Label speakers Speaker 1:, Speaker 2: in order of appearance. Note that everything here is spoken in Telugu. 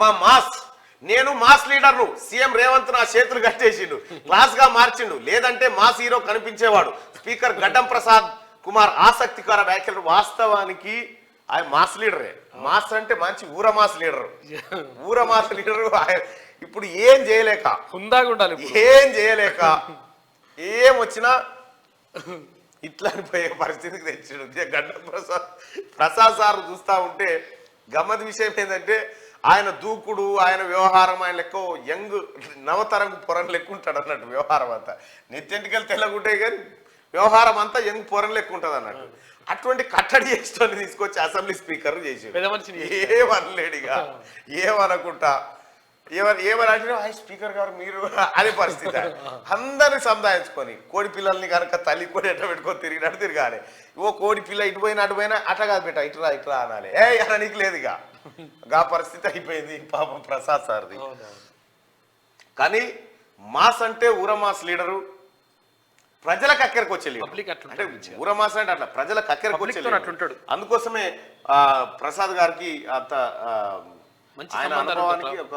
Speaker 1: మమ మాస్, నేను మాస్ లీడర్ను, సీఎం రేవంత్ నా చేతులు కట్టేసిండు, క్లాస్ గా మార్చిండు, లేదంటే మాస్ హీరో కనిపించేవాడు. స్పీకర్ గడ్డం ప్రసాద్ కుమార్ ఆసక్తికర వ్యాఖ్యలు. వాస్తవానికి ఆయన మాస్ లీడరే. మాస్ అంటే మంచి ఊర మాస్ లీడరు, ఊర మాస్ లీడరు. ఇప్పుడు ఏం చేయలేక,
Speaker 2: హుందాగా ఉండాలి,
Speaker 1: ఏం చేయలేక ఏం వచ్చినా ఇట్లా పోయే పరిస్థితికి తెచ్చాడు గడ్డం ప్రసాద్ సార్. చూస్తా ఉంటే గమ్మత్ విషయం ఏంటంటే ఆయన దూకుడు, ఆయన వ్యవహారం, ఆయన లెక్క యంగ్ నవతరం పొరం లెక్క ఉంటాడు అన్నట్టు. వ్యవహారం అంతా నెత్తెంటికలు తెల్లగుంటాయి కానీ వ్యవహారం అంతా యంగ్ పొరం లెక్క ఉంటుంది అన్నట్టు. అటువంటి కట్టడి చేసేటోని తీసుకొచ్చి అసెంబ్లీ స్పీకర్ చేసి ఏమనలేడిగా, ఏమనుకుంటా ఏమనంటే స్పీకర్ గారు మీరు అనే పరిస్థితి. అందరిని సంధాయించుకొని కోడి పిల్లల్ని కనుక తల్లి కోడి ఎట్లా పెట్టుకొని తిరిగినట్టు తిరగాలి. ఓ కోడి పిల్ల ఇటు పోయినా అటు పోయినా అట్లా కాదు బెట్ట ఇట్లా ఇట్లా అనాలి. అననికి లేదు ఇక గా పరిస్థితి అయిపోయింది పాపం ప్రసాద్ సార్ది. కానీ మాస్ అంటే ఊర మాస్ లీడరు, ప్రజలకు అక్కడికి వచ్చే లీడర్. అంటే ఊర మాస్ అంటే అట్లా ప్రజలకు అక్కడికి వచ్చే లీడర్. అందుకోసమే ప్రసాద్ గారికి అంత ఆయన అనుభవానికి ఒక